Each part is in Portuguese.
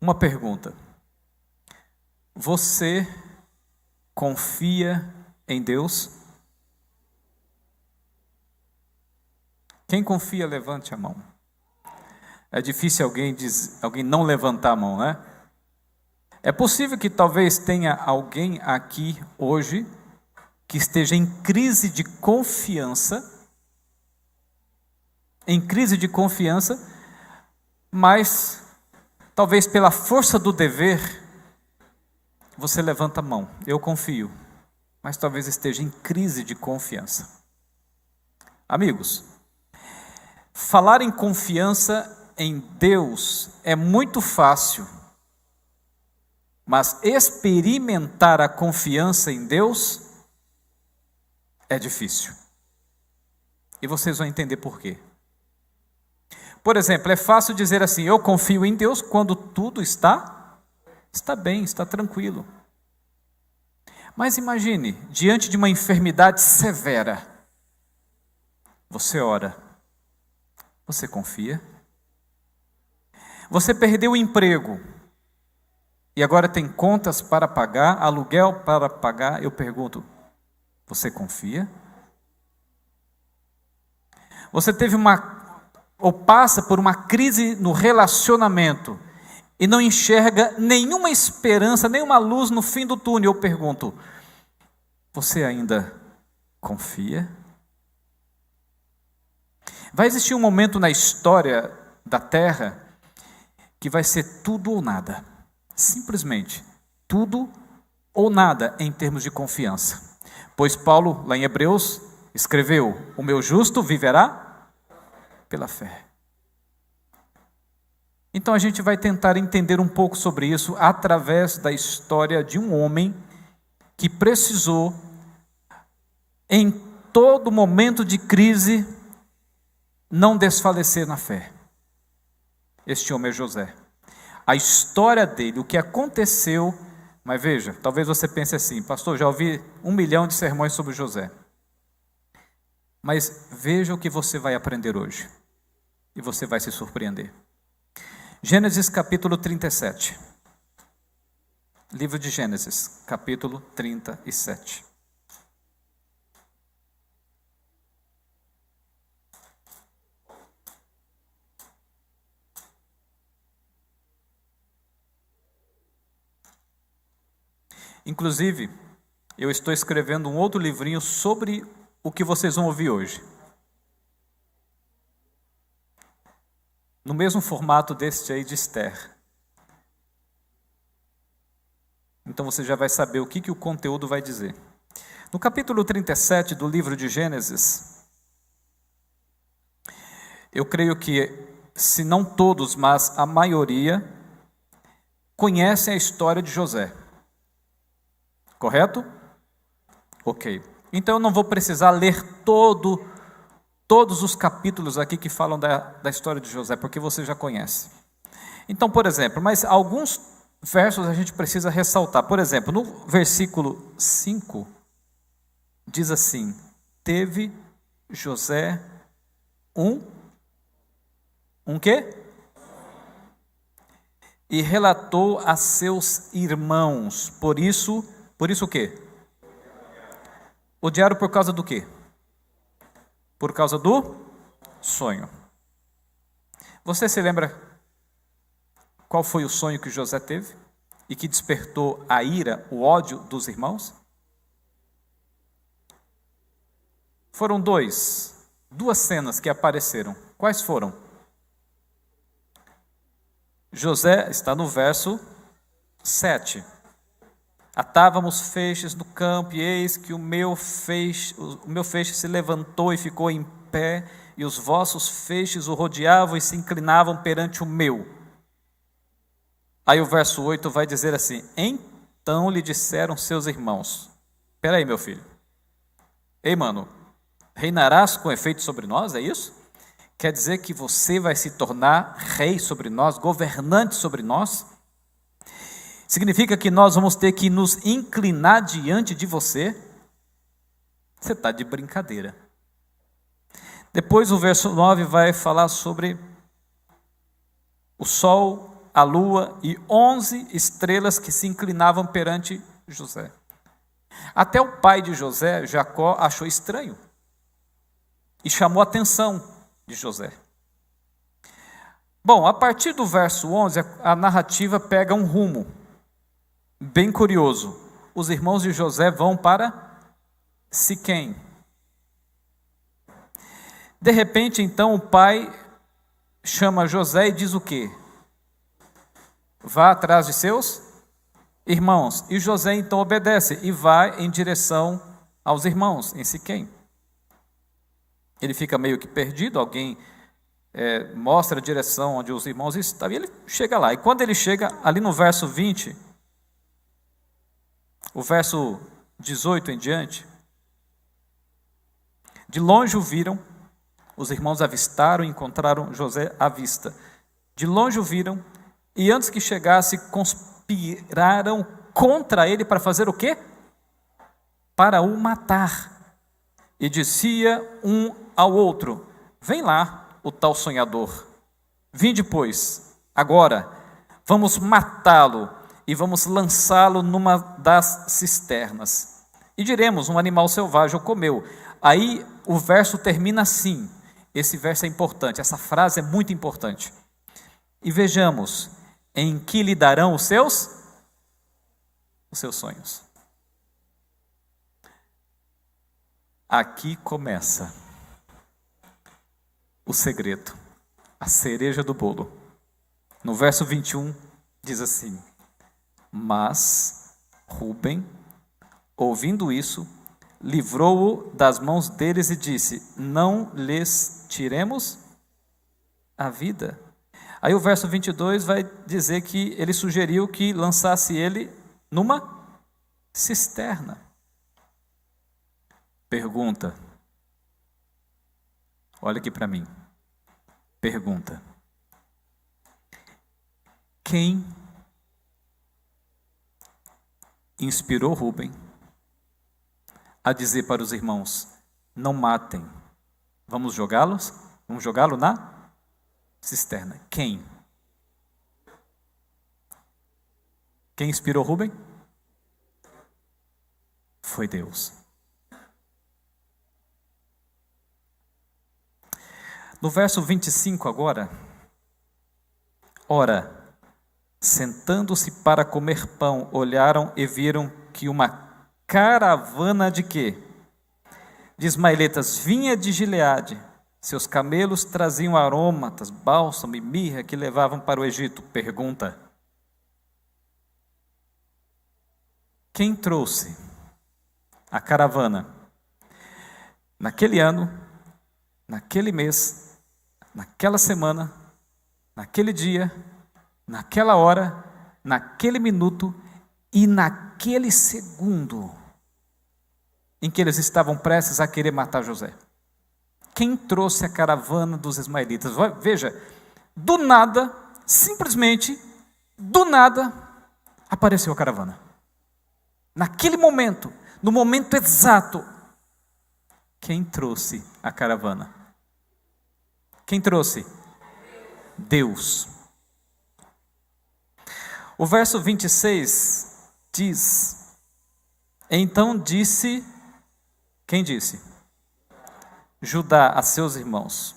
Uma pergunta: você confia em Deus? Quem confia, levante a mão. É difícil alguém não levantar a mão, né? É possível que talvez tenha alguém aqui hoje que esteja em crise de confiança, mas talvez pela força do dever, você levanta a mão. Eu confio, mas talvez esteja em crise de confiança. Amigos, falar em confiança em Deus é muito fácil, mas experimentar a confiança em Deus é difícil. E vocês vão entender por quê. Por exemplo, é fácil dizer assim: eu confio em Deus quando tudo está bem, está tranquilo. Mas imagine, diante de uma enfermidade severa, você ora, você confia? Você perdeu o emprego e agora tem contas para pagar, aluguel para pagar. Eu pergunto, você confia? Você teve ou passa por uma crise no relacionamento e não enxerga nenhuma esperança, nenhuma luz no fim do túnel. Eu pergunto, você ainda confia? Vai existir um momento na história da Terra que vai ser tudo ou nada. Simplesmente, tudo ou nada em termos de confiança. Pois Paulo, lá em Hebreus, escreveu: o meu justo viverá pela fé. Então a gente vai tentar entender um pouco sobre isso através da história de um homem que precisou, em todo momento de crise, não desfalecer na fé. Este homem é José. A história dele, o que aconteceu, mas veja, talvez você pense assim: pastor, já ouvi 1 milhão de sermões sobre José. Mas veja o que você vai aprender hoje, e você vai se surpreender. Gênesis capítulo 37. Livro de Gênesis, capítulo 37. Inclusive, eu estou escrevendo um outro livrinho sobre o que vocês vão ouvir hoje. No mesmo formato deste aí de Esther. Então você já vai saber o que o conteúdo vai dizer. No capítulo 37 do livro de Gênesis, eu creio que, se não todos, mas a maioria, conhecem a história de José. Correto? Ok. Então eu não vou precisar ler todos os capítulos aqui que falam da história de José, porque você já conhece. Então, por exemplo, mas alguns versos a gente precisa ressaltar. Por exemplo, no versículo 5, diz assim: teve José um quê? E relatou a seus irmãos. Por isso o quê? Odiaram por causa do quê? Por causa do sonho. Você se lembra qual foi o sonho que José teve e que despertou a ira, o ódio dos irmãos? Foram duas cenas que apareceram. Quais foram? José está no verso 7. Atávamos feixes no campo, e eis que o meu feixe se levantou e ficou em pé, e os vossos feixes o rodeavam e se inclinavam perante o meu. Aí o verso 8 vai dizer assim: então lhe disseram seus irmãos: espera aí, meu filho. Ei, mano, reinarás com efeito sobre nós, é isso? Quer dizer que você vai se tornar rei sobre nós, governante sobre nós? Significa que nós vamos ter que nos inclinar diante de você? Você está de brincadeira. Depois o verso 9 vai falar sobre o sol a lua e 11 estrelas que se inclinavam perante José. Até o pai de José, Jacó, achou estranho e chamou a atenção de José. Bom, a partir do verso 11, a narrativa pega um rumo bem curioso. Os irmãos de José vão para Siquém. De repente, então, o pai chama José e diz o quê? Vá atrás de seus irmãos. E José então obedece e vai em direção aos irmãos, em Siquém. Ele fica meio que perdido, alguém mostra a direção onde os irmãos estavam, e ele chega lá. E quando ele chega, ali no verso 20, o verso 18 em diante, de longe o viram, os irmãos avistaram e encontraram José à vista. De longe o viram, e antes que chegasse, conspiraram contra ele para fazer o quê? Para o matar. E dizia um ao outro: vem lá o tal sonhador. Vinde, pois, agora, vamos matá-lo e vamos lançá-lo numa das cisternas. E diremos: um animal selvagem o comeu. Aí o verso termina assim. Esse verso é importante, essa frase é muito importante. E vejamos, em que lhe darão os seus sonhos. Aqui começa o segredo, a cereja do bolo. No verso 21 diz assim: mas Rúben, ouvindo isso, livrou-o das mãos deles e disse: não lhes tiremos a vida. Aí o verso 22 vai dizer que ele sugeriu que lançasse ele numa cisterna. Pergunta. Olha aqui para mim. Pergunta. Quem inspirou Rúben a dizer para os irmãos: não matem, vamos jogá-los? Vamos jogá-lo na cisterna. Quem? Quem inspirou Rúben? Foi Deus. No verso 25 agora, ora, sentando-se para comer pão, olharam e viram que uma caravana de quê? De ismaelitas vinha de Gileade. Seus camelos traziam aromatas, bálsamo e mirra que levavam para o Egito. Pergunta. Quem trouxe a caravana? Naquele ano, naquele mês, naquela semana, naquele dia, naquela hora, naquele minuto e naquele segundo em que eles estavam prestes a querer matar José. Quem trouxe a caravana dos ismaelitas? Veja, do nada, simplesmente, do nada, apareceu a caravana. Naquele momento, no momento exato, quem trouxe a caravana? Quem trouxe? Deus. O verso 26 diz: então disse, quem disse? Judá a seus irmãos: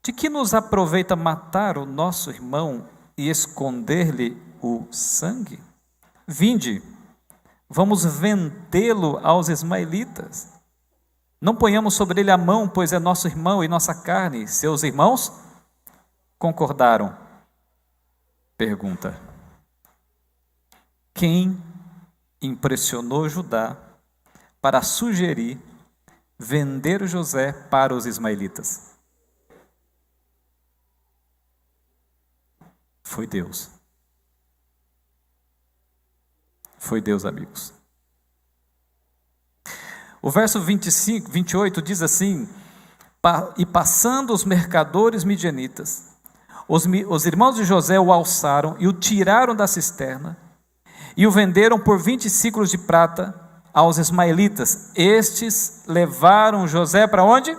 de que nos aproveita matar o nosso irmão e esconder-lhe o sangue? Vinde, vamos vendê-lo aos ismaelitas. Não ponhamos sobre ele a mão, pois é nosso irmão e nossa carne. Seus irmãos concordaram. Pergunta. Quem impressionou Judá para sugerir vender José para os ismaelitas? Foi Deus. Foi Deus, amigos. O verso 28 diz assim: e passando os mercadores midianitas, os irmãos de José o alçaram e o tiraram da cisterna e o venderam por 20 siclos de prata aos ismaelitas. Estes levaram José para onde?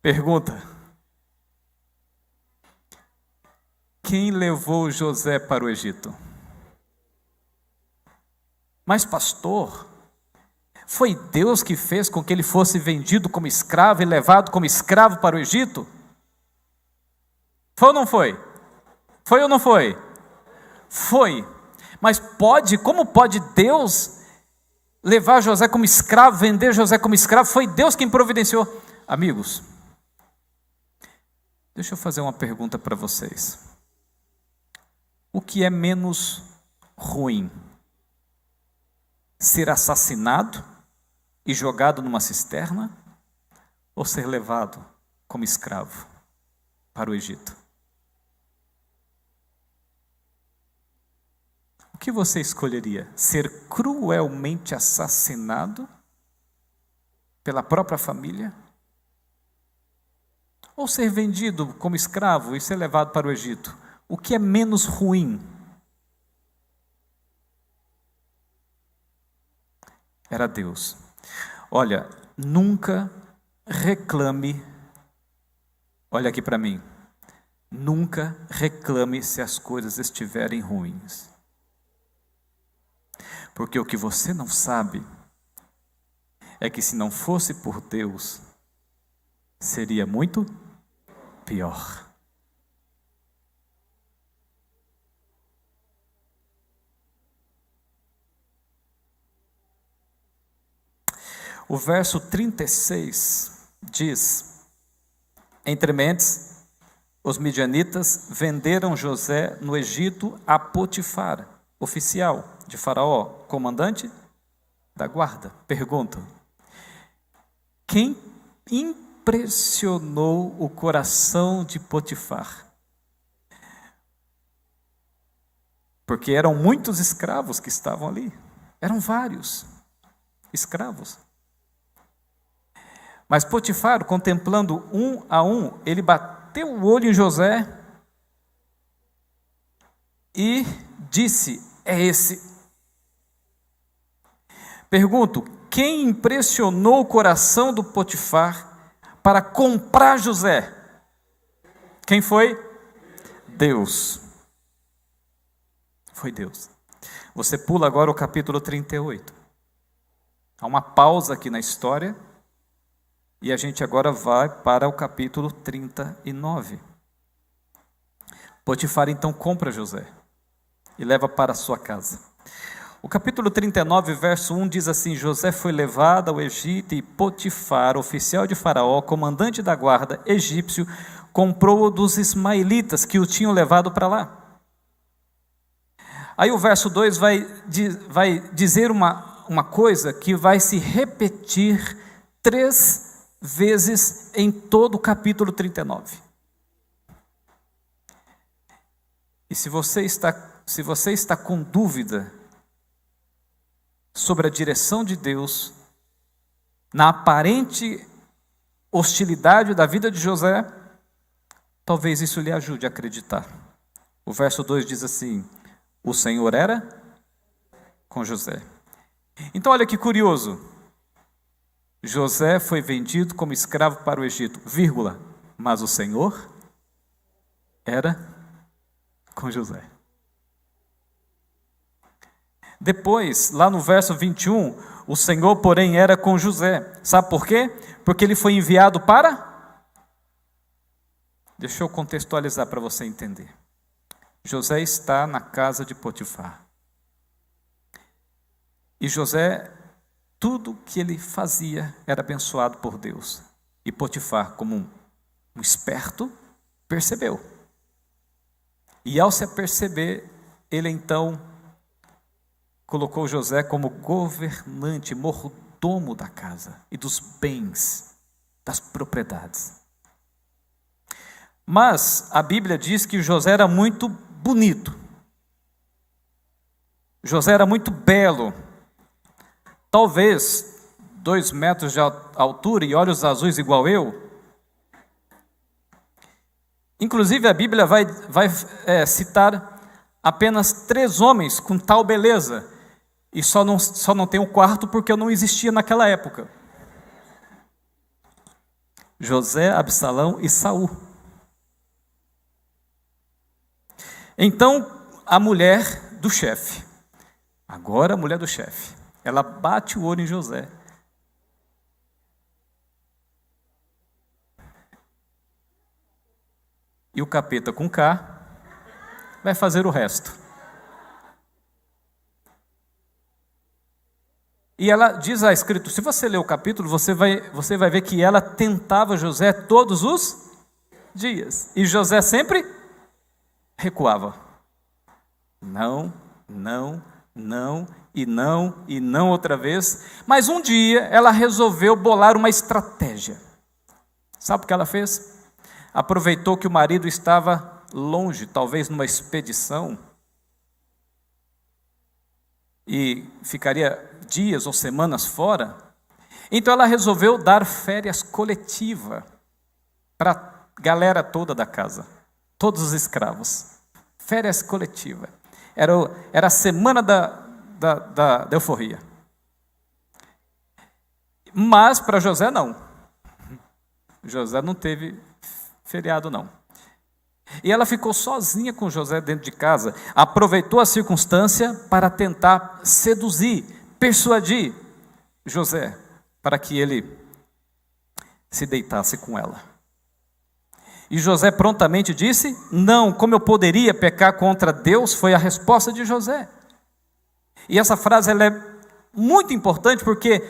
Pergunta. Quem levou José para o Egito? Mas, pastor, foi Deus que fez com que ele fosse vendido como escravo e levado como escravo para o Egito? Foi ou não foi? Foi ou não foi? Foi. Mas como pode Deus levar José como escravo, vender José como escravo? Foi Deus quem providenciou. Amigos, deixa eu fazer uma pergunta para vocês. O que é menos ruim? Ser assassinado e jogado numa cisterna? Ou ser levado como escravo para o Egito? O que você escolheria? Ser cruelmente assassinado pela própria família? Ou ser vendido como escravo e ser levado para o Egito? O que é menos ruim? Era Deus. Olha, nunca reclame, olha aqui para mim, nunca reclame se as coisas estiverem ruins. Porque o que você não sabe é que se não fosse por Deus, seria muito pior. O verso 36 diz: entre mentes, os midianitas venderam José no Egito a Potifar, oficial de Faraó, comandante da guarda. Pergunta: quem impressionou o coração de Potifar? Porque eram muitos escravos que estavam ali, eram vários escravos. Mas Potifar, contemplando um a um, ele bateu o olho em José e disse: é esse. Pergunto: quem impressionou o coração do Potifar para comprar José? Quem foi? Deus. Foi Deus. Você pula agora o capítulo 38. Há uma pausa aqui na história. E a gente agora vai para o capítulo 39. Potifar então compra José e leva para a sua casa. O capítulo 39, verso 1 diz assim: José foi levado ao Egito e Potifar, oficial de Faraó, comandante da guarda egípcio, comprou-o dos ismaelitas que o tinham levado para lá. Aí o verso 2 vai dizer uma coisa que vai se repetir 3 vezes em todo o capítulo 39. E se você está com dúvida sobre a direção de Deus na aparente hostilidade da vida de José, talvez isso lhe ajude a acreditar. O verso 2 diz assim: o Senhor era com José. Então olha que curioso. José foi vendido como escravo para o Egito, vírgula, mas o Senhor era com José. Depois, lá no verso 21, o Senhor, porém, era com José. Sabe por quê? Porque ele foi enviado para... Deixa eu contextualizar para você entender. José está na casa de Potifar. E José... tudo que ele fazia era abençoado por Deus. E Potifar, como um esperto, percebeu. E ao se aperceber, ele então colocou José como governante, mordomo da casa e dos bens, das propriedades. Mas a Bíblia diz que José era muito bonito. José era muito belo. Talvez 2 metros de altura e olhos azuis igual eu. Inclusive a Bíblia vai citar apenas 3 homens com tal beleza. E só não tem o 4º porque eu não existia naquela época. José, Absalão e Saul. Então, a mulher do chefe, agora a mulher do chefe, ela bate o olho em José. E o capeta com K vai fazer o resto. E ela diz a Escritura, se você ler o capítulo, você vai ver que ela tentava José todos os dias. E José sempre recuava. Não, não, não, e não, e não outra vez. Mas um dia ela resolveu bolar uma estratégia. Sabe o que ela fez? Aproveitou que o marido estava longe, talvez numa expedição, e ficaria dias ou semanas fora. Então ela resolveu dar férias coletiva para a galera toda da casa, todos os escravos. Férias coletiva. Era a semana da euforia. Mas para José não. José não teve feriado não. E ela ficou sozinha com José dentro de casa, aproveitou a circunstância para tentar seduzir, persuadir José, para que ele se deitasse com ela. E José prontamente disse, não, como eu poderia pecar contra Deus, foi a resposta de José. E essa frase ela é muito importante porque,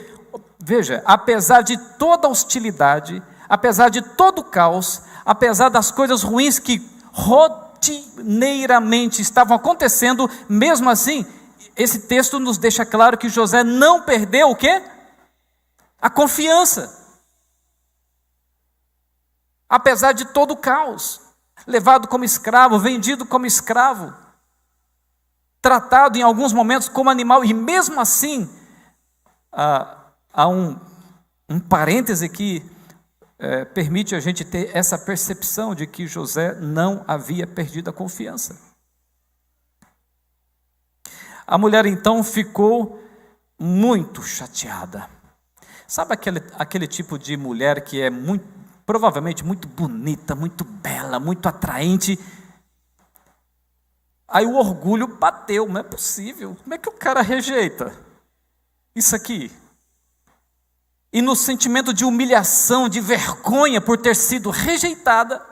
veja, apesar de toda hostilidade, apesar de todo o caos, apesar das coisas ruins que rotineiramente estavam acontecendo, mesmo assim, esse texto nos deixa claro que José não perdeu o quê? A confiança. Apesar de todo o caos, levado como escravo, vendido como escravo, tratado em alguns momentos como animal, e mesmo assim, há um parêntese que permite a gente ter essa percepção de que José não havia perdido a confiança. A mulher então ficou muito chateada. Sabe aquele tipo de mulher que é provavelmente muito bonita, muito bela, muito atraente? Aí o orgulho bateu, não é possível. Como é que o cara rejeita isso aqui? E no sentimento de humilhação, de vergonha por ter sido rejeitada,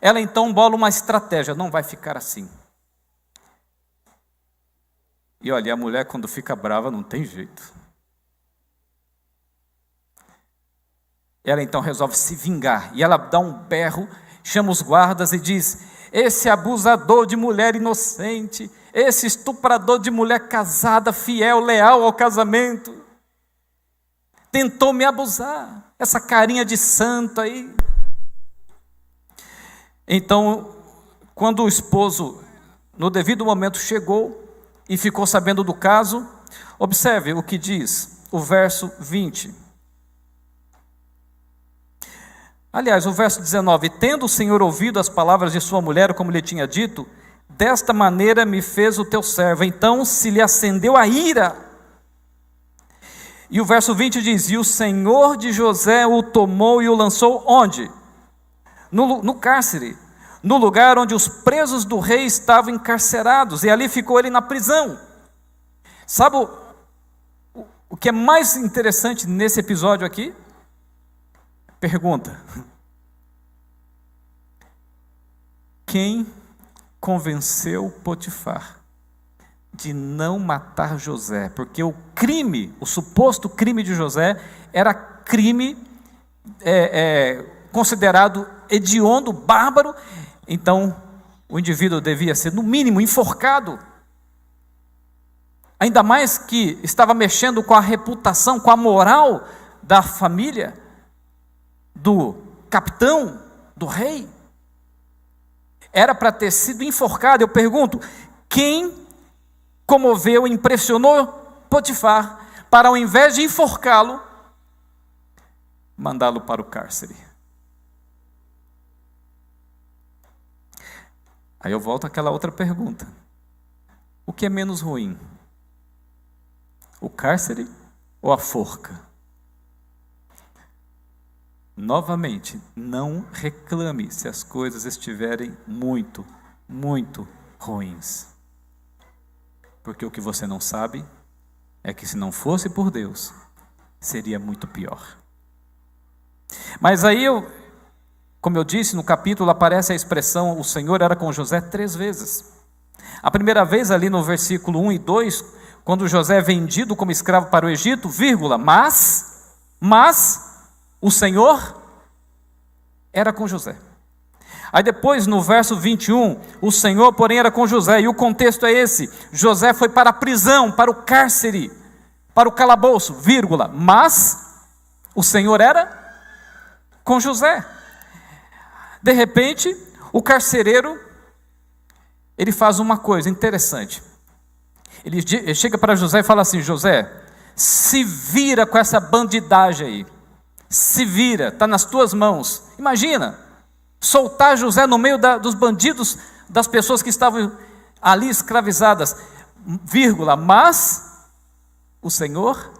ela então bola uma estratégia, não vai ficar assim. E olha, a mulher quando fica brava não tem jeito. Ela então resolve se vingar, e ela dá um berro, chama os guardas e diz, esse abusador de mulher inocente, esse estuprador de mulher casada, fiel, leal ao casamento, tentou me abusar, essa carinha de santo aí. Então, quando o esposo, no devido momento, chegou e ficou sabendo do caso, observe o que diz o verso 20. Aliás, o verso 19, tendo o Senhor ouvido as palavras de sua mulher, como lhe tinha dito, desta maneira me fez o teu servo. Então se lhe acendeu a ira. E o verso 20 diz, e o Senhor de José o tomou e o lançou onde? No cárcere, no lugar onde os presos do rei estavam encarcerados, e ali ficou ele na prisão. Sabe o que é mais interessante nesse episódio aqui? Pergunta: quem convenceu Potifar de não matar José? Porque o suposto crime de José, era crime considerado hediondo, bárbaro. Então, o indivíduo devia ser, no mínimo, enforcado. Ainda mais que estava mexendo com a reputação, com a moral da família, do capitão, do rei. Era para ter sido enforcado. Eu pergunto, quem comoveu, impressionou Potifar para, ao invés de enforcá-lo, mandá-lo para o cárcere? Aí eu volto àquela outra pergunta: o que é menos ruim? O cárcere ou a forca? Novamente, não reclame se as coisas estiverem muito, muito ruins. Porque o que você não sabe é que se não fosse por Deus, seria muito pior. Mas aí, como eu disse, no capítulo aparece a expressão, o Senhor era com José 3 vezes. A primeira vez ali no versículo 1 e 2, quando José é vendido como escravo para o Egito, vírgula, mas o Senhor era com José. Aí depois no verso 21, o Senhor porém era com José, e o contexto é esse: José foi para a prisão, para o cárcere, para o calabouço, vírgula, mas o Senhor era com José. De repente, o carcereiro, ele faz uma coisa interessante. Ele chega para José e fala assim: José, se vira com essa bandidagem aí, se vira, está nas tuas mãos. Imagina, soltar José no meio dos bandidos, das pessoas que estavam ali escravizadas, vírgula, mas o Senhor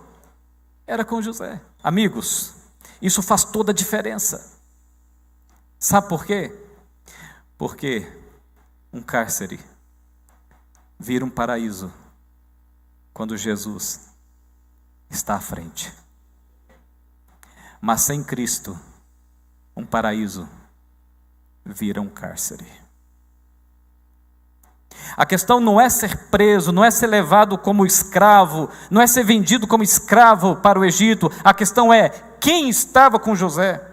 era com José. Amigos, isso faz toda a diferença. Sabe por quê? Porque um cárcere vira um paraíso quando Jesus está à frente. Mas sem Cristo, um paraíso vira um cárcere. A questão não é ser preso, não é ser levado como escravo, não é ser vendido como escravo para o Egito. A questão é quem estava com José.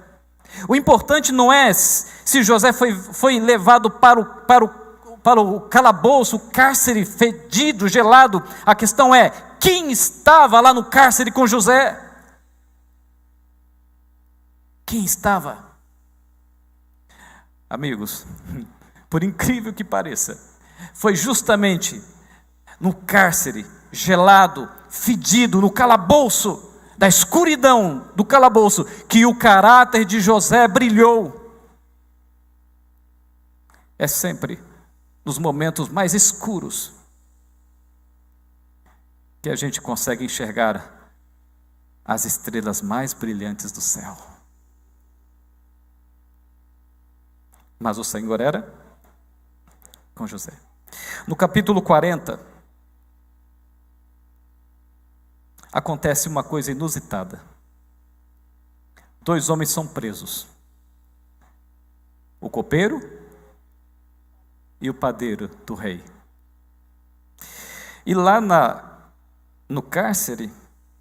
O importante não é se José foi levado para o calabouço, o cárcere fedido, gelado. A questão é quem estava lá no cárcere com José. Quem estava? Amigos, por incrível que pareça, foi justamente no cárcere, gelado, fedido, no calabouço, da escuridão do calabouço, que o caráter de José brilhou. É sempre nos momentos mais escuros que a gente consegue enxergar as estrelas mais brilhantes do céu. Mas o Senhor era com José. No capítulo 40, acontece uma coisa inusitada. 2 homens são presos: o copeiro e o padeiro do rei. E lá no cárcere,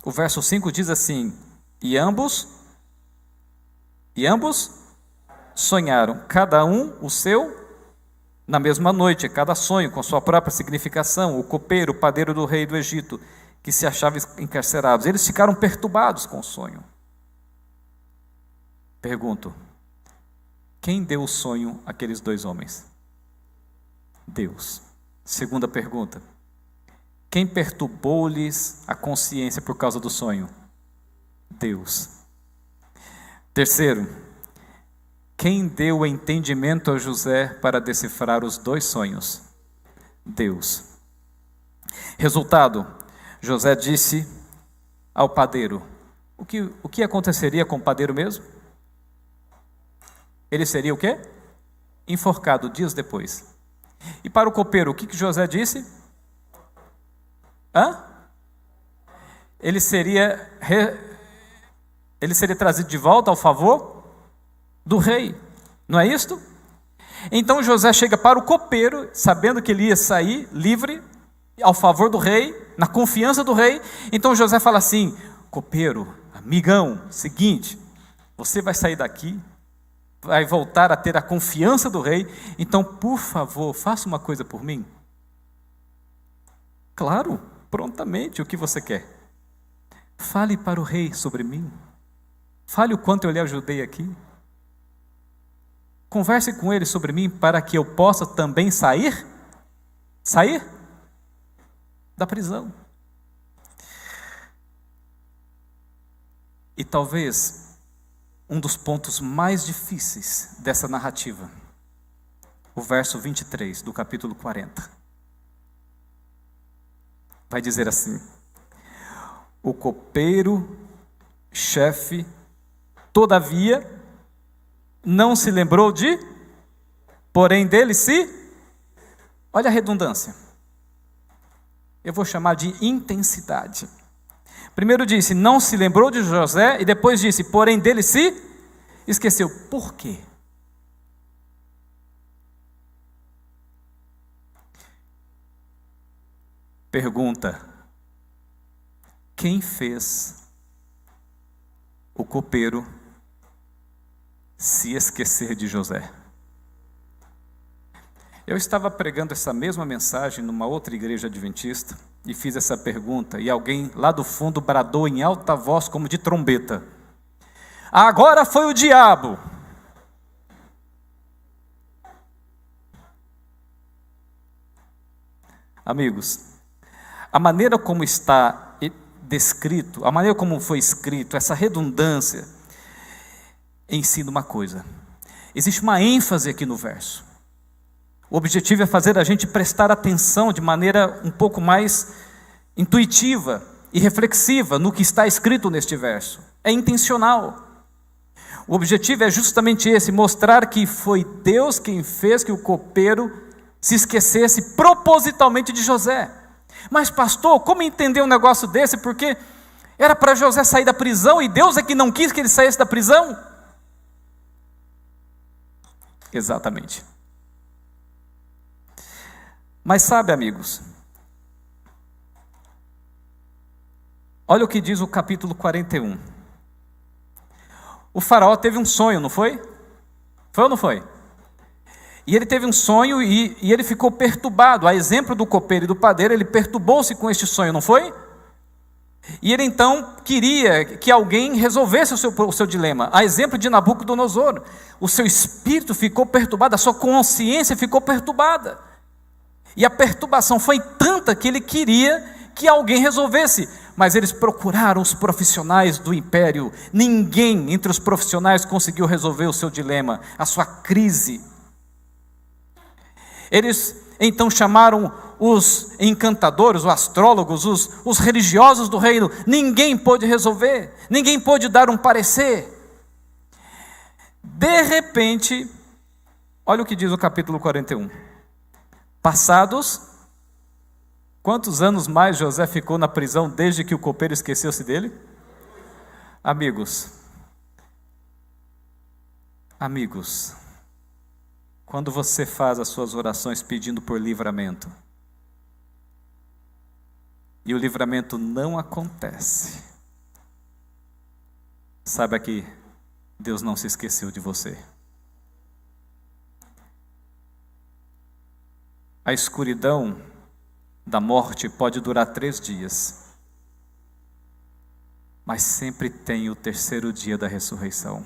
o verso 5 diz assim: E ambos sonharam, cada um o seu, na mesma noite, cada sonho com sua própria significação. O copeiro, o padeiro do rei do Egito, que se achavam encarcerados, eles ficaram perturbados com o sonho. Pergunto: quem deu o sonho àqueles 2 homens? Deus. Segunda pergunta: quem perturbou-lhes a consciência por causa do sonho? Deus. Terceiro: quem deu o entendimento a José para decifrar os 2 sonhos? Deus. Resultado: José disse ao padeiro. O que aconteceria com o padeiro mesmo? Ele seria o quê? Enforcado dias depois. E para o copeiro, o que José disse? Ele seria trazido de volta ao favor do rei, não é isto? Então José chega para o copeiro, sabendo que ele ia sair livre, ao favor do rei, na confiança do rei. Então José fala assim: copeiro, amigão, seguinte, você vai sair daqui, vai voltar a ter a confiança do rei, então por favor, faça uma coisa por mim. Claro, prontamente, o que você quer? Fale para o rei sobre mim, fale o quanto eu lhe ajudei aqui, converse com ele sobre mim, para que eu possa também sair da prisão. E talvez um dos pontos mais difíceis dessa narrativa, o verso 23 do capítulo 40, vai dizer assim: o copeiro, chefe, todavia, não se lembrou porém dele se Olha a redundância. Eu vou chamar de intensidade. Primeiro disse, não se lembrou de José, e depois disse, porém dele se esqueceu. Por quê? Pergunta: quem fez o copeiro se esquecer de José? Eu estava pregando essa mesma mensagem numa outra igreja adventista e fiz essa pergunta, e alguém lá do fundo bradou em alta voz como de trombeta: agora foi o diabo. Amigos, a maneira como está descrito, a maneira como foi escrito, essa redundância, ensina uma coisa. Existe uma ênfase aqui no verso. O objetivo é fazer a gente prestar atenção de maneira um pouco mais intuitiva e reflexiva no que está escrito neste verso. É intencional. O objetivo é justamente esse, mostrar que foi Deus quem fez que o copeiro se esquecesse propositalmente de José. Mas pastor, como entender um negócio desse? Porque era para José sair da prisão e Deus é que não quis que ele saísse da prisão? Exatamente. Mas sabe, amigos, olha o que diz o capítulo 41. O faraó teve um sonho, não foi? Foi ou não foi? E ele teve um sonho e ele ficou perturbado. A exemplo do copeiro e do padeiro, ele perturbou-se com este sonho, não foi? E ele então queria que alguém resolvesse o seu dilema. A exemplo de Nabucodonosor, o seu espírito ficou perturbado, a sua consciência ficou perturbada. E a perturbação foi tanta que ele queria que alguém resolvesse. Mas eles procuraram os profissionais do império. Ninguém entre os profissionais conseguiu resolver o seu dilema, a sua crise. Eles então chamaram os encantadores, os astrólogos, os religiosos do reino. Ninguém pôde resolver, ninguém pôde dar um parecer. De repente, olha o que diz o capítulo 41. Passados, quantos anos mais José ficou na prisão desde que o copeiro esqueceu-se dele? Amigos, quando você faz as suas orações pedindo por livramento, e o livramento não acontece, saiba que Deus não se esqueceu de você. A escuridão da morte pode durar 3 dias, mas sempre tem o terceiro dia da ressurreição.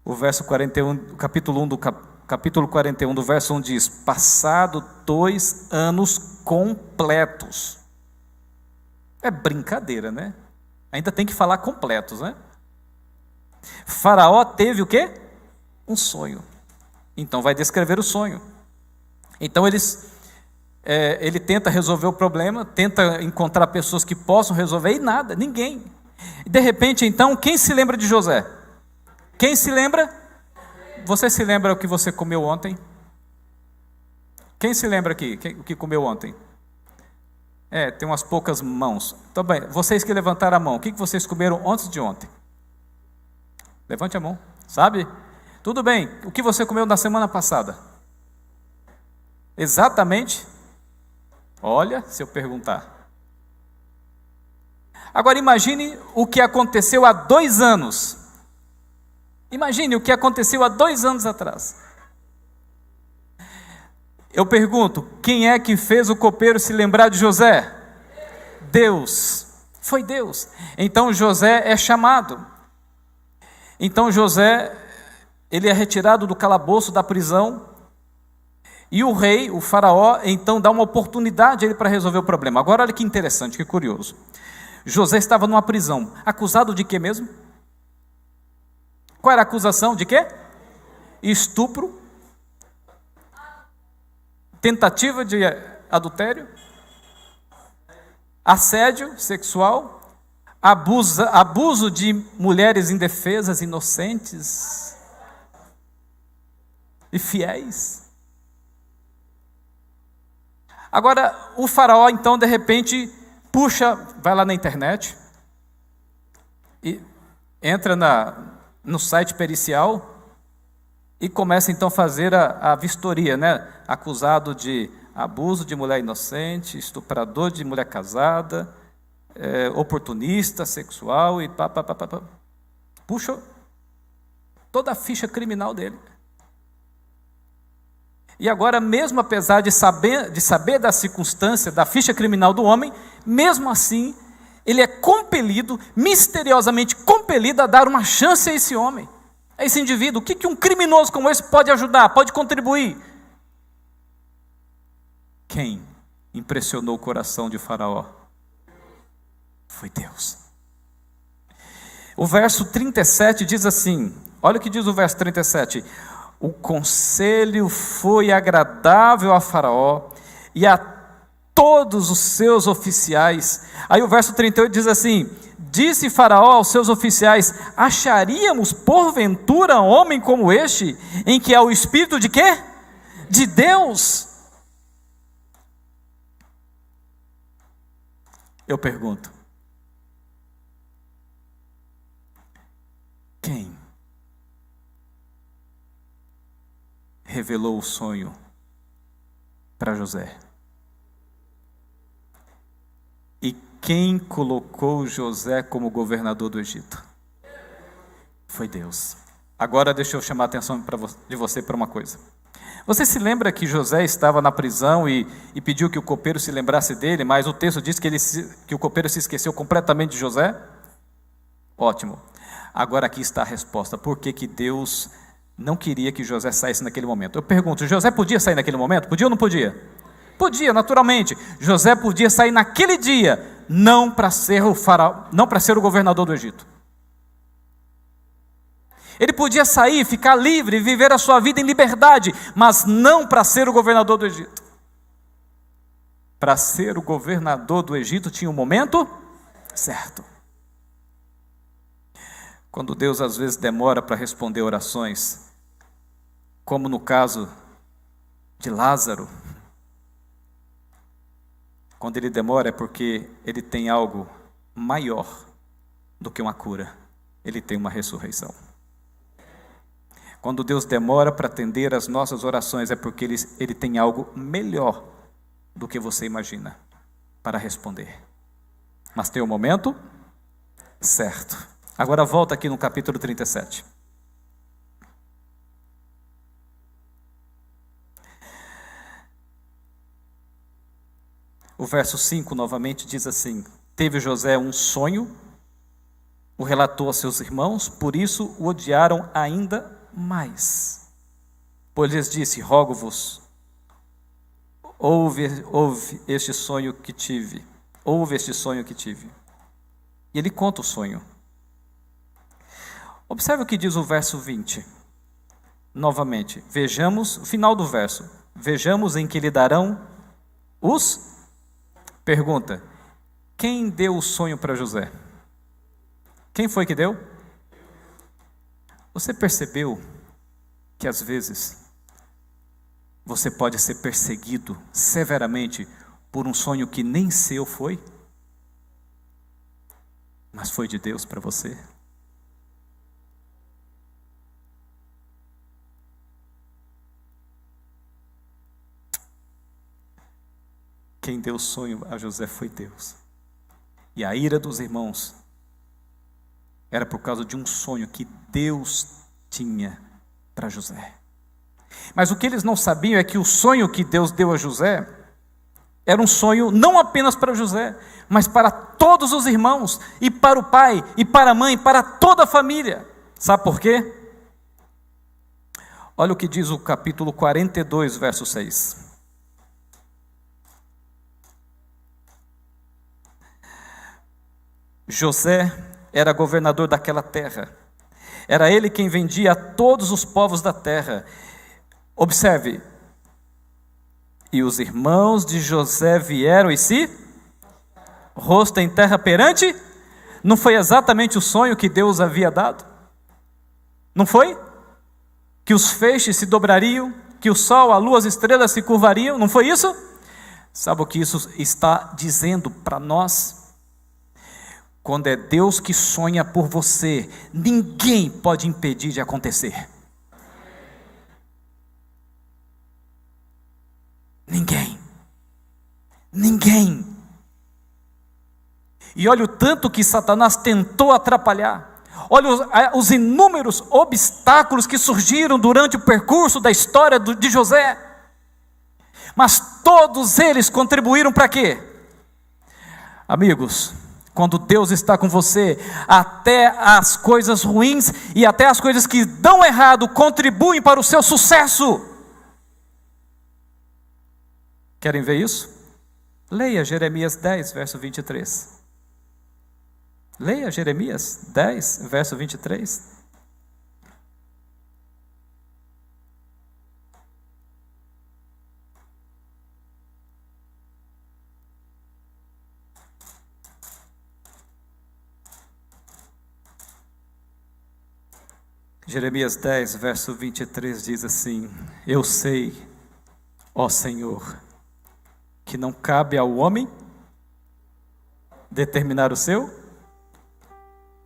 O verso 41, capítulo 41 do verso 1 diz: passado 2 anos completos. É brincadeira, né? Ainda tem que falar completos, né? Faraó teve o quê? Um sonho. Então vai descrever o sonho. Então ele tenta resolver o problema, tenta encontrar pessoas que possam resolver, e nada, ninguém. De repente, então, quem se lembra de José? Quem se lembra? Você se lembra o que você comeu ontem? Quem se lembra aqui, o que comeu ontem? Tem umas poucas mãos. Então, bem, vocês que levantaram a mão, o que vocês comeram antes de ontem? Levante a mão, sabe? Tudo bem, o que você comeu na semana passada? Exatamente? Olha, se eu perguntar. Agora imagine o que aconteceu há 2 anos. Imagine o que aconteceu há 2 anos atrás. Eu pergunto, quem é que fez o copeiro se lembrar de José? Deus. Foi Deus. Então José é chamado. Então José, ele é retirado do calabouço da prisão, e o rei, o faraó, então dá uma oportunidade a ele para resolver o problema. Agora olha que interessante, que curioso. José estava numa prisão, acusado de quê mesmo? Qual era a acusação? De quê? Estupro, tentativa de adultério, assédio sexual, abuso de mulheres indefesas, inocentes. e fiéis. Agora, o faraó, então, de repente, vai lá na internet, e entra no site pericial, e começa, então, a fazer a vistoria, né? Acusado de abuso de mulher inocente, estuprador de mulher casada, oportunista sexual, e puxa toda a ficha criminal dele. E agora, mesmo apesar de saber da circunstância, da ficha criminal do homem, mesmo assim, ele é compelido, misteriosamente compelido, a dar uma chance a esse homem, a esse indivíduo. O que um criminoso como esse pode ajudar, pode contribuir? Quem impressionou o coração de Faraó? Foi Deus. O verso 37 diz assim, olha o que diz o verso 37. O conselho foi agradável a Faraó e a todos os seus oficiais. Aí o verso 38 diz assim: disse Faraó aos seus oficiais: acharíamos porventura um homem como este, em que há o Espírito de quê? De Deus. Eu pergunto, quem revelou o sonho para José? E quem colocou José como governador do Egito? Foi Deus. Agora deixa eu chamar a atenção de você para uma coisa. Você se lembra que José estava na prisão e pediu que o copeiro se lembrasse dele, mas o texto diz que o copeiro se esqueceu completamente de José? Ótimo. Agora aqui está a resposta. Por que Deus não queria que José saísse naquele momento? Eu pergunto, José podia sair naquele momento? Podia ou não podia? Podia, naturalmente. José podia sair naquele dia, não para ser o faraó, não para ser o governador do Egito. Ele podia sair, ficar livre, viver a sua vida em liberdade, mas não para ser o governador do Egito. Para ser o governador do Egito tinha um momento certo. Quando Deus às vezes demora para responder orações, como no caso de Lázaro, quando ele demora é porque ele tem algo maior do que uma cura, ele tem uma ressurreição. Quando Deus demora para atender as nossas orações é porque ele tem algo melhor do que você imagina para responder. Mas tem o momento certo. Agora volta aqui no capítulo 37. O verso 5 novamente diz assim: teve José um sonho, o relatou a seus irmãos, por isso o odiaram ainda mais. Pois lhes disse: rogo-vos, ouve este sonho que tive. E ele conta o sonho. Observe o que diz o verso 20. Novamente, vejamos o final do verso. Vejamos em que lhe darão os... Pergunta, quem deu o sonho para José? Quem foi que deu? Você percebeu que às vezes você pode ser perseguido severamente por um sonho que nem seu foi, mas foi de Deus para você? Quem deu o sonho a José foi Deus. E a ira dos irmãos era por causa de um sonho que Deus tinha para José. Mas o que eles não sabiam é que o sonho que Deus deu a José era um sonho não apenas para José, mas para todos os irmãos, e para o pai, e para a mãe, para toda a família. Sabe por quê? Olha o que diz o capítulo 42, verso 6. José era governador daquela terra. Era ele quem vendia a todos os povos da terra. Observe. E os irmãos de José vieram e se rosto em terra perante. Não foi exatamente o sonho que Deus havia dado? Não foi? que os feixes se dobrariam, que o sol, a lua, as estrelas se curvariam, não foi isso? Sabe o que isso está dizendo para nós? Quando é Deus que sonha por você, ninguém pode impedir de acontecer. Ninguém. E olha o tanto que Satanás tentou atrapalhar. Olha os inúmeros obstáculos que surgiram durante o percurso da história de José. Mas todos eles contribuíram para quê? Amigos, quando Deus está com você, até as coisas ruins e até as coisas que dão errado contribuem para o seu sucesso. Querem ver isso? Leia Jeremias 10, verso 23. Leia Jeremias 10, verso 23. Jeremias 10, verso 23 diz assim: Eu sei, ó Senhor, que não cabe ao homem determinar o seu,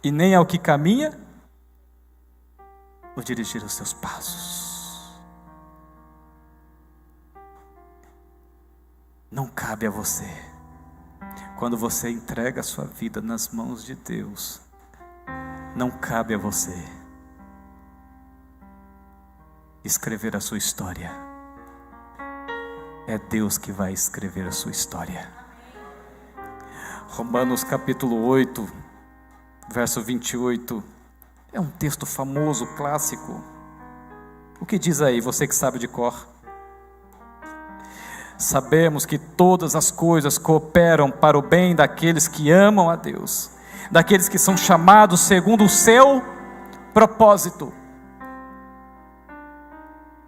e nem ao que caminha o dirigir os seus passos. Não cabe a você. Quando você entrega a sua vida nas mãos de Deus, não cabe a você escrever a sua história. É Deus que vai escrever a sua história. Romanos capítulo 8, verso 28, é um texto famoso, clássico. O que diz aí, você que sabe de cor? Sabemos que todas as coisas cooperam para o bem daqueles que amam a Deus, daqueles que são chamados segundo o seu propósito.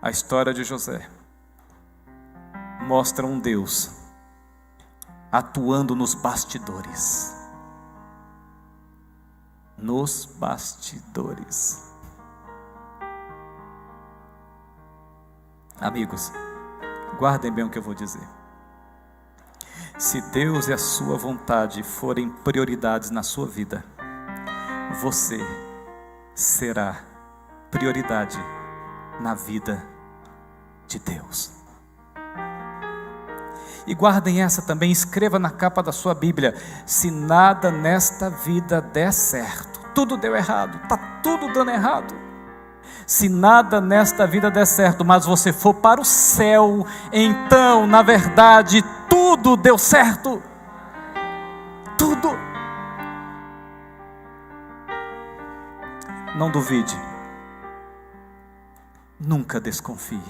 A história de José mostra um Deus atuando nos bastidores. Nos bastidores. Amigos, guardem bem o que eu vou dizer. Se Deus e a sua vontade forem prioridades na sua vida, você será prioridade na vida de Deus. E guardem essa também, escreva na capa da sua Bíblia: se nada nesta vida der certo, tudo deu errado, está tudo dando errado. Se nada nesta vida der certo, mas você for para o céu, então, na verdade, tudo deu certo. Tudo. Não duvide. Nunca desconfie.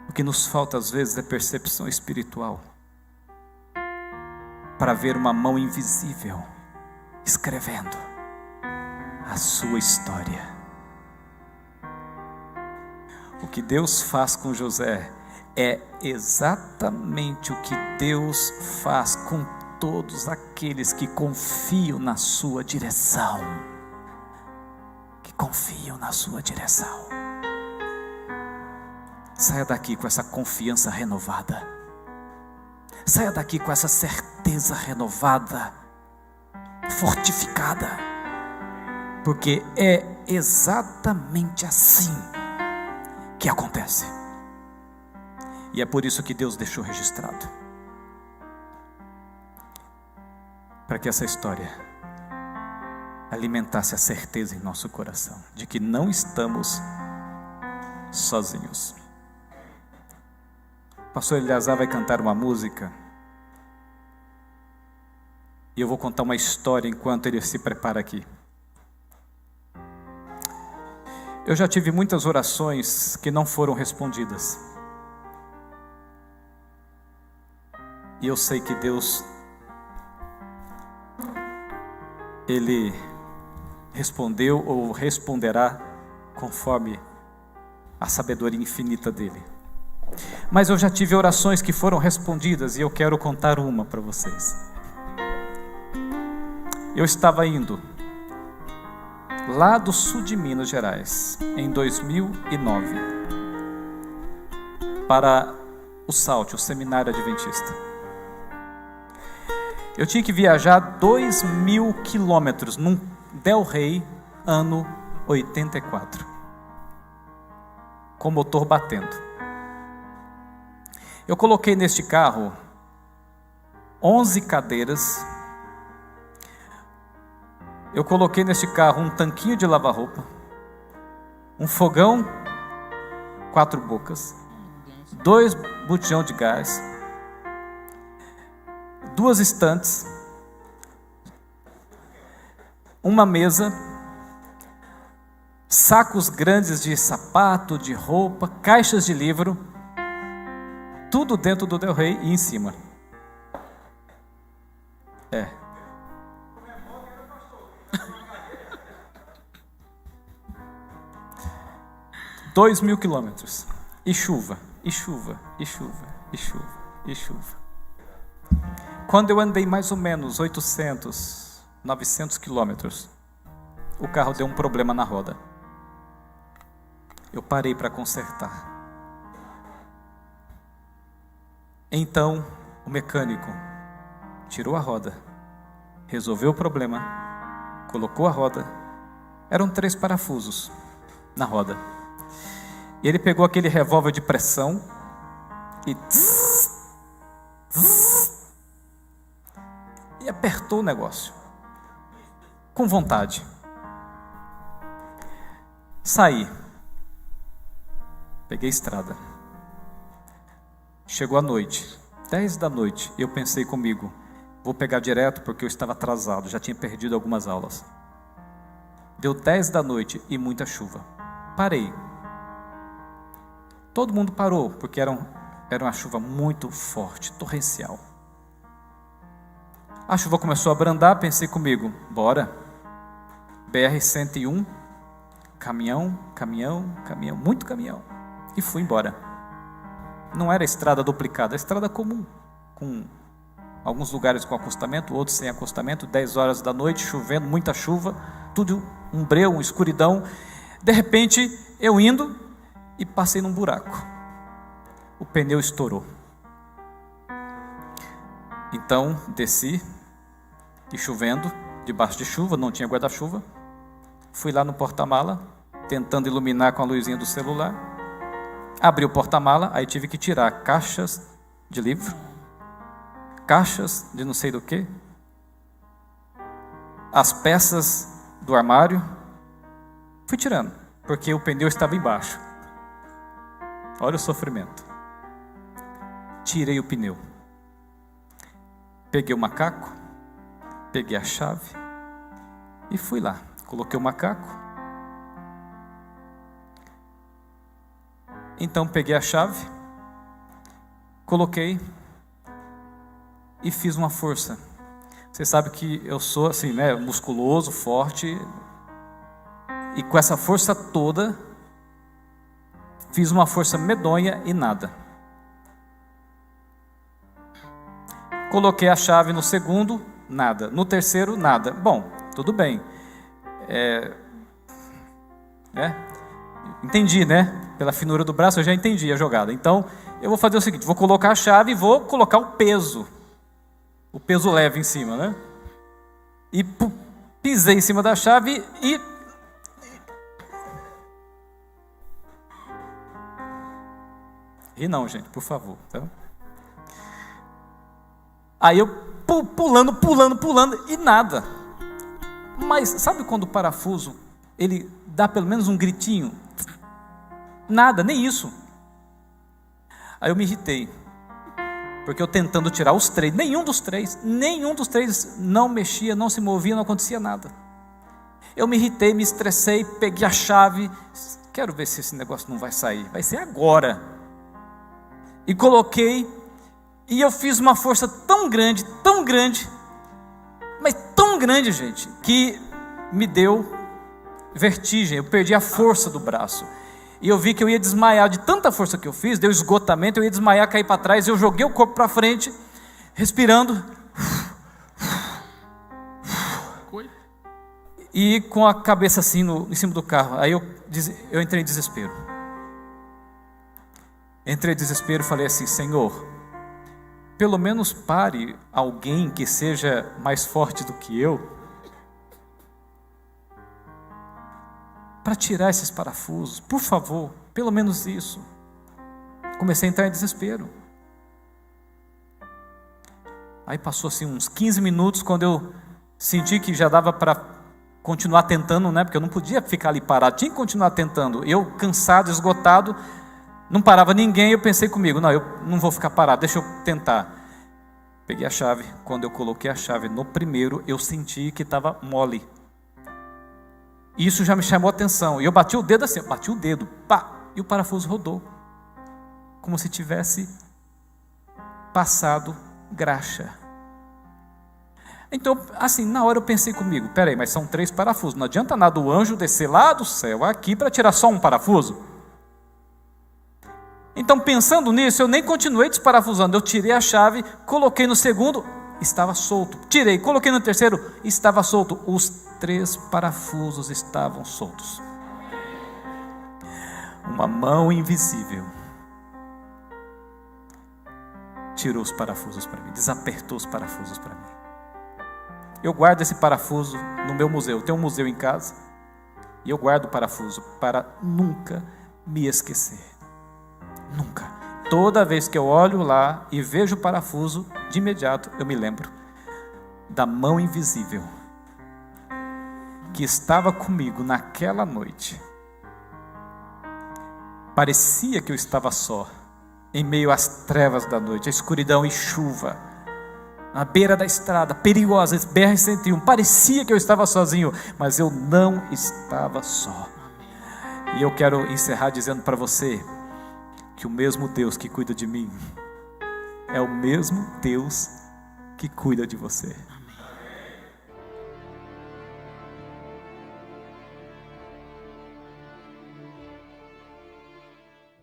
O que nos falta às vezes é percepção espiritual para ver uma mão invisível escrevendo a sua história. O que Deus faz com José é exatamente o que Deus faz com todos aqueles que confiam na sua direção. Que confiam na sua direção. Saia daqui com essa confiança renovada. Saia daqui com essa certeza renovada, fortificada. Porque é exatamente assim que acontece. E é por isso que Deus deixou registrado. Para que essa história alimentasse a certeza em nosso coração de que não estamos sozinhos. O pastor Eleazar vai cantar uma música e eu vou contar uma história enquanto ele se prepara aqui. Eu já tive muitas orações que não foram respondidas. E eu sei que Deus, Ele respondeu ou responderá conforme a sabedoria infinita dEle. Mas eu já tive orações que foram respondidas e eu quero contar uma para vocês. Eu estava indo lá do sul de Minas Gerais, em 2009, para o SALT, o Seminário Adventista. Eu tinha que viajar 2.000 quilômetros num Del Rey, ano 84, com o motor batendo. Eu coloquei neste carro 11 cadeiras. Eu coloquei neste carro um tanquinho de lavar-roupa, um fogão 4 bocas, 2 botijão de gás, 2 estantes, uma mesa, sacos grandes de sapato, de roupa, caixas de livro, tudo dentro do Del Rey e em cima. 2.000 quilômetros, e chuva, e chuva, e chuva, e chuva, e chuva. Quando eu andei mais ou menos 800, 900 quilômetros, o carro deu um problema na roda. Eu parei para consertar. Então, o mecânico tirou a roda, resolveu o problema, colocou a roda. Eram 3 parafusos na roda. E ele pegou aquele revólver de pressão e e apertou o negócio com vontade. Saí, peguei a estrada. Chegou a noite, 10 da noite. Eu pensei comigo, vou pegar direto porque eu estava atrasado, já tinha perdido algumas aulas. Deu 10 da noite e muita chuva. Parei. Todo mundo parou, porque era uma chuva muito forte, torrencial. A chuva começou a abrandar, pensei comigo, bora. BR-101, caminhão, muito caminhão. E fui embora. Não era estrada duplicada, era estrada comum, com alguns lugares com acostamento, outros sem acostamento, 10 horas da noite, chovendo, muita chuva, tudo um breu, uma escuridão. De repente, eu indo, e passei num buraco. O pneu estourou. Então, desci, e chovendo, debaixo de chuva, não tinha guarda-chuva. Fui lá no porta-mala, tentando iluminar com a luzinha do celular. Abri o porta-mala, aí tive que tirar caixas de livro, caixas de não sei do que, as peças do armário. Fui tirando, porque o pneu estava embaixo. Olha o sofrimento. Tirei o pneu. Peguei o macaco, peguei a chave e fui lá. Coloquei o macaco. Então peguei a chave, coloquei e fiz uma força. Você sabe que eu sou assim, né, musculoso, forte. E com essa força toda, fiz uma força medonha e nada. Coloquei a chave no segundo, nada. No terceiro, nada. Bom, tudo bem. Entendi, né? Pela finura do braço eu já entendi a jogada. Então, eu vou fazer o seguinte, vou colocar a chave e vou colocar o peso leve em cima, né? E pisei em cima da chave e... E não, gente, por favor. Tá? Aí eu pulando e nada. Mas sabe quando o parafuso, ele dá pelo menos um gritinho? Nada, nem isso. Aí eu me irritei. Porque eu tentando tirar os 3, nenhum dos três não mexia, não se movia, não acontecia nada. Eu me irritei, me estressei, peguei a chave. Quero ver se esse negócio não vai sair. Vai ser agora. E coloquei, e eu fiz uma força tão grande, mas tão grande, gente, que me deu vertigem, eu perdi a força do braço. E eu vi que eu ia desmaiar de tanta força que eu fiz, deu esgotamento, eu ia desmaiar, cair para trás, eu joguei o corpo para frente, respirando. e com a cabeça assim em cima do carro. Aí eu entrei em desespero. Entrei em desespero e falei assim: Senhor, pelo menos pare alguém que seja mais forte do que eu, para tirar esses parafusos, por favor, pelo menos isso. Comecei a entrar em desespero. Aí passou assim uns 15 minutos, quando eu senti que já dava para continuar tentando, né? Porque eu não podia ficar ali parado, tinha que continuar tentando. Eu cansado, esgotado, não parava ninguém, eu pensei comigo: não, eu não vou ficar parado, deixa eu tentar. Peguei a chave, quando eu coloquei a chave no primeiro, eu senti que estava mole. Isso já me chamou a atenção, e eu bati o dedo assim, pá, e o parafuso rodou, como se tivesse passado graxa. Então, assim, na hora eu pensei comigo: peraí, mas são 3 parafusos, não adianta nada o anjo descer lá do céu aqui para tirar só um parafuso. Então, pensando nisso, eu nem continuei desparafusando. Eu tirei a chave, coloquei no segundo, estava solto. Tirei, coloquei no terceiro, estava solto. Os 3 parafusos estavam soltos. Uma mão invisível tirou os parafusos para mim, desapertou os parafusos para mim. Eu guardo esse parafuso no meu museu. Eu tenho um museu em casa e eu guardo o parafuso para nunca me esquecer. Nunca. Toda vez que eu olho lá e vejo o parafuso, de imediato eu me lembro da mão invisível que estava comigo naquela noite. Parecia que eu estava só, em meio às trevas da noite, a escuridão e chuva, na beira da estrada, perigosa, BR-101. Parecia que eu estava sozinho, mas eu não estava só. E eu quero encerrar dizendo para você que o mesmo Deus que cuida de mim é o mesmo Deus que cuida de você.